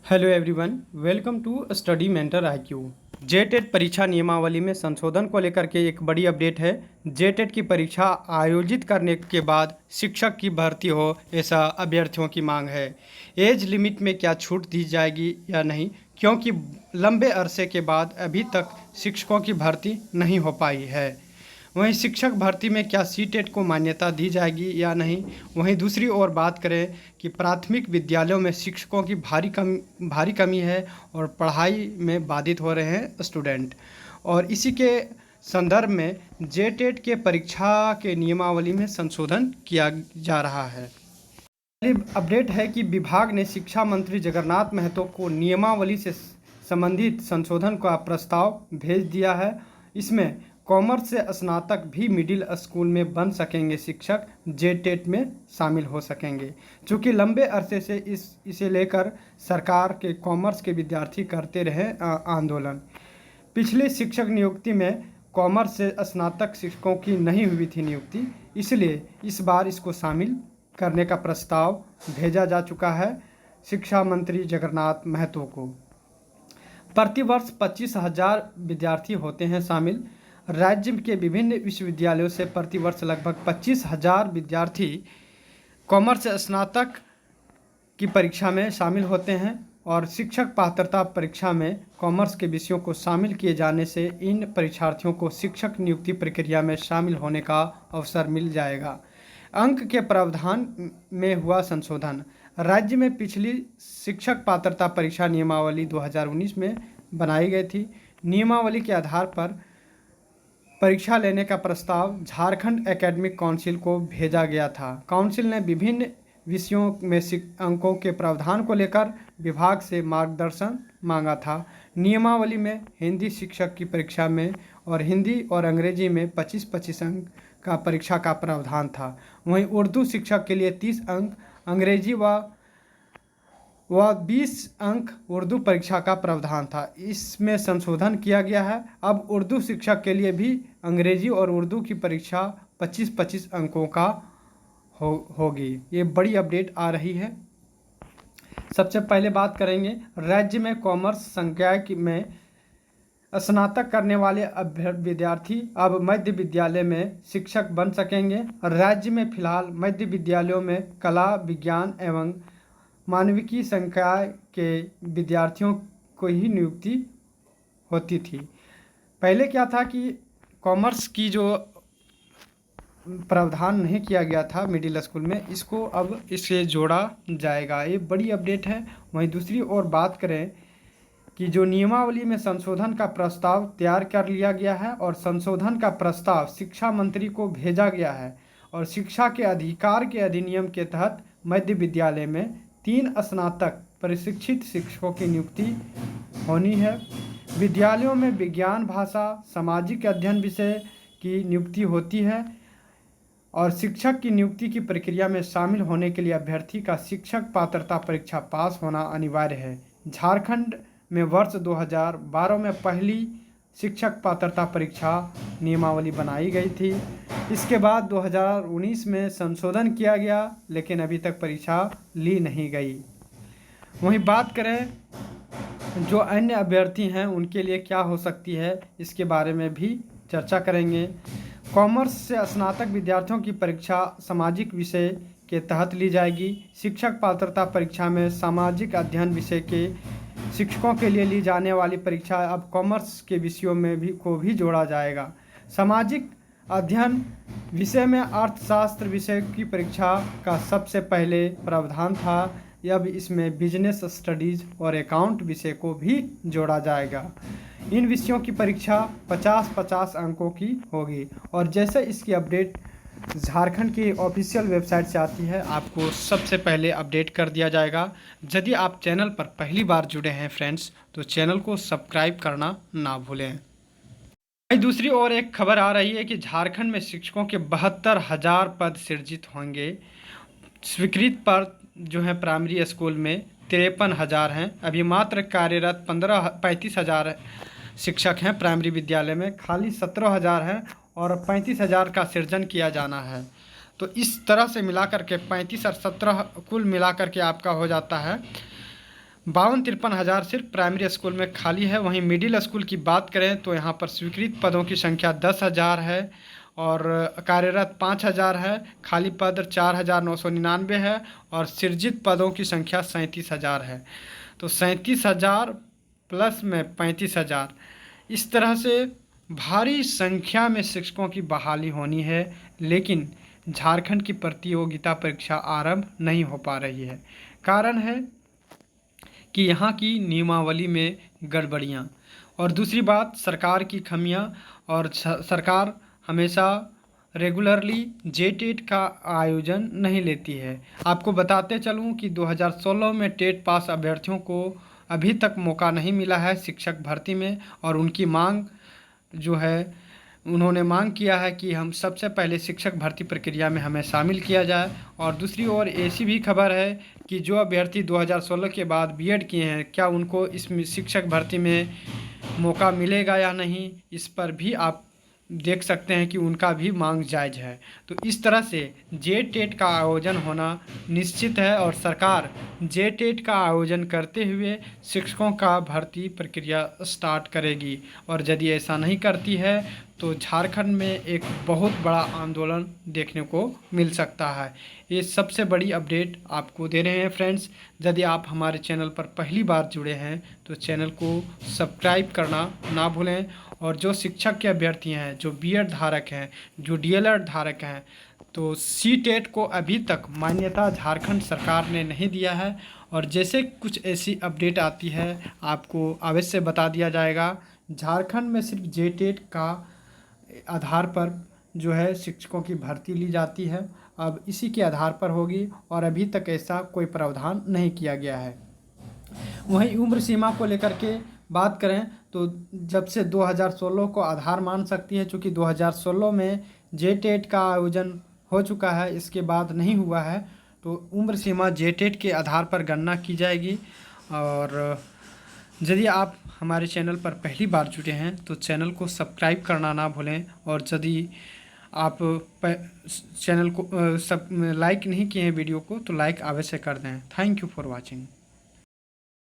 Hello everyone, welcome to study mentor IQ. जेटेट परीक्षा नियमावली में संशोधन को लेकर के एक बड़ी अपडेट है। जेटेट की परीक्षा आयोजित करने के बाद शिक्षक की भर्ती हो, ऐसा अभ्यर्थियों की मांग है। एज लिमिट में क्या छूट दी जाएगी या नहीं, क्योंकि लंबे अरसे के बाद अभी तक शिक्षकों की भर्ती नहीं हो पाई है। वहीं शिक्षक भर्ती में क्या सीटेट को मान्यता दी जाएगी या नहीं। वहीं दूसरी ओर बात करें कि प्राथमिक विद्यालयों में शिक्षकों की भारी कमी है और पढ़ाई में बाधित हो रहे हैं स्टूडेंट। और इसी के संदर्भ में जेटेट के परीक्षा के नियमावली में संशोधन किया जा रहा है। पहली अपडेट है कि विभाग ने शिक्षा मंत्री जगन्नाथ महतो को नियमावली से संबंधित संशोधन का प्रस्ताव भेज दिया है। इसमें कॉमर्स से स्नातक भी मिडिल स्कूल में बन सकेंगे, शिक्षक जेटेट में शामिल हो सकेंगे। चूँकि लंबे अरसे से इसे लेकर सरकार के कॉमर्स के विद्यार्थी करते रहे आंदोलन। पिछली शिक्षक नियुक्ति में कॉमर्स से स्नातक शिक्षकों की नहीं हुई थी नियुक्ति, इसलिए इस बार इसको शामिल करने का प्रस्ताव भेजा जा चुका है शिक्षा मंत्री जगन्नाथ महतो को। प्रतिवर्ष 25,000 विद्यार्थी होते हैं शामिल। राज्य के विभिन्न विश्वविद्यालयों से प्रतिवर्ष लगभग 25,000 विद्यार्थी कॉमर्स स्नातक की परीक्षा में शामिल होते हैं और शिक्षक पात्रता परीक्षा में कॉमर्स के विषयों को शामिल किए जाने से इन परीक्षार्थियों को शिक्षक नियुक्ति प्रक्रिया में शामिल होने का अवसर मिल जाएगा। अंक के प्रावधान में हुआ संशोधन। राज्य में पिछली शिक्षक पात्रता परीक्षा नियमावली 2019 में बनाई गई थी। नियमावली के आधार पर परीक्षा लेने का प्रस्ताव झारखंड एकेडमिक काउंसिल को भेजा गया था। काउंसिल ने विभिन्न विषयों में अंकों के प्रावधान को लेकर विभाग से मार्गदर्शन मांगा था। नियमावली में हिंदी शिक्षक की परीक्षा में और हिंदी और अंग्रेजी में 25-25 अंक का परीक्षा का प्रावधान था। वहीं उर्दू शिक्षक के लिए 30 अंक, अंग्रेजी व 20 अंक उर्दू परीक्षा का प्रावधान था। इसमें संशोधन किया गया है। अब उर्दू शिक्षक के लिए भी अंग्रेजी और उर्दू की परीक्षा 25-25 अंकों का होगी। ये बड़ी अपडेट आ रही है। सबसे पहले बात करेंगे राज्य में कॉमर्स संकाय में स्नातक करने वाले विद्यार्थी अब मध्य विद्यालय में शिक्षक बन सकेंगे। राज्य में फिलहाल मध्य विद्यालयों में कला, विज्ञान एवं मानविकी संकाय के विद्यार्थियों को ही नियुक्ति होती थी। पहले क्या था कि कॉमर्स की जो प्रावधान नहीं किया गया था मिडिल स्कूल में, इसको अब इसे जोड़ा जाएगा। ये बड़ी अपडेट है। वहीं दूसरी ओर बात करें कि जो नियमावली में संशोधन का प्रस्ताव तैयार कर लिया गया है और संशोधन का प्रस्ताव शिक्षा मंत्री को भेजा गया है और शिक्षा के अधिकार के अधिनियम के तहत मध्य विद्यालय में 3 स्नातक प्रशिक्षित शिक्षकों की नियुक्ति होनी है। विद्यालयों में विज्ञान, भाषा, सामाजिक अध्ययन विषय की नियुक्ति होती है और शिक्षक की नियुक्ति की प्रक्रिया में शामिल होने के लिए अभ्यर्थी का शिक्षक पात्रता परीक्षा पास होना अनिवार्य है। झारखंड में वर्ष 2012 में पहली शिक्षक पात्रता परीक्षा नियमावली बनाई गई थी। इसके बाद 2019 में संशोधन किया गया, लेकिन अभी तक परीक्षा ली नहीं गई। वहीं बात करें जो अन्य अभ्यर्थी हैं उनके लिए क्या हो सकती है, इसके बारे में भी चर्चा करेंगे। कॉमर्स से स्नातक विद्यार्थियों की परीक्षा सामाजिक विषय के तहत ली जाएगी। शिक्षक पात्रता परीक्षा में सामाजिक अध्ययन विषय के शिक्षकों के लिए ली जाने वाली परीक्षा अब कॉमर्स के विषयों में भी जोड़ा जाएगा। सामाजिक अध्ययन विषय में अर्थशास्त्र विषय की परीक्षा का सबसे पहले प्रावधान था। अब इसमें बिजनेस स्टडीज़ और अकाउंट विषय को भी जोड़ा जाएगा। इन विषयों की परीक्षा 50-50 अंकों की होगी और जैसे इसकी अपडेट झारखंड की ऑफिशियल वेबसाइट से आती है, आपको सबसे पहले अपडेट कर दिया जाएगा। यदि आप चैनल पर पहली बार जुड़े हैं फ्रेंड्स, तो चैनल को सब्सक्राइब करना ना भूलें। दूसरी ओर एक खबर आ रही है कि झारखंड में शिक्षकों के 72,000 पद सृजित होंगे। स्वीकृत पद जो है प्राइमरी स्कूल में 53,000 हैं। अभी मात्र कार्यरत 35,000 शिक्षक हैं। प्राइमरी विद्यालय में खाली 17,000 हैं और 35,000 का सृजन किया जाना है। तो इस तरह से मिलाकर के 35 और 17 कुल मिलाकर के आपका हो जाता है 52-53 हज़ार सिर्फ प्राइमरी स्कूल में खाली है। वहीं मिडिल स्कूल की बात करें तो यहाँ पर स्वीकृत पदों की संख्या 10,000 है और कार्यरत 5,000 है। खाली पद 4,999 है और सृजित पदों की संख्या 37,000 है। तो 37,000 प्लस में 35,000, इस तरह से भारी संख्या में शिक्षकों की बहाली होनी है, लेकिन झारखंड की प्रतियोगिता परीक्षा आरंभ नहीं हो पा रही है। कारण है कि यहाँ की नियमावली में गड़बड़ियाँ, और दूसरी बात सरकार की खामियाँ। और सरकार हमेशा रेगुलरली जेटेट का आयोजन नहीं लेती है। आपको बताते चलूँ कि 2016 में टेट पास अभ्यर्थियों को अभी तक मौका नहीं मिला है शिक्षक भर्ती में, और उनकी मांग जो है, उन्होंने मांग किया है कि हम सबसे पहले शिक्षक भर्ती प्रक्रिया में हमें शामिल किया जाए। और दूसरी ओर ऐसी भी खबर है कि जो अभ्यर्थी 2016 के बाद बीएड किए हैं, क्या उनको इसमें शिक्षक भर्ती में मौका मिलेगा या नहीं, इस पर भी आप देख सकते हैं कि उनका भी मांग जायज़ है। तो इस तरह से जेटेट का आयोजन होना निश्चित है और सरकार जेटेट का आयोजन करते हुए शिक्षकों का भर्ती प्रक्रिया स्टार्ट करेगी। और यदि ऐसा नहीं करती है तो झारखंड में एक बहुत बड़ा आंदोलन देखने को मिल सकता है। ये सबसे बड़ी अपडेट आपको दे रहे हैं फ्रेंड्स। यदि आप हमारे चैनल पर पहली बार जुड़े हैं तो चैनल को सब्सक्राइब करना ना भूलें। और जो शिक्षक के अभ्यर्थी हैं, जो बीएड धारक हैं, जो डीएलएड धारक हैं, तो सीटेट को अभी तक मान्यता झारखंड सरकार ने नहीं दिया है। और जैसे कुछ ऐसी अपडेट आती है आपको अवश्य बता दिया जाएगा। झारखंड में सिर्फ जेटेट का आधार पर जो है शिक्षकों की भर्ती ली जाती है, अब इसी के आधार पर होगी और अभी तक ऐसा कोई प्रावधान नहीं किया गया है। वहीं उम्र सीमा को लेकर के बात करें तो जब से 2016 को आधार मान सकती है, चूँकि 2016 में जेटेट का आयोजन हो चुका है, इसके बाद नहीं हुआ है, तो उम्र सीमा जेटेट के आधार पर गणना की जाएगी। और यदि आप हमारे चैनल पर पहली बार जुटे हैं तो चैनल को सब्सक्राइब करना ना भूलें। और यदि आप चैनल को सब लाइक नहीं किए हैं वीडियो को तो लाइक अवश्य कर दें। Thank you for watching.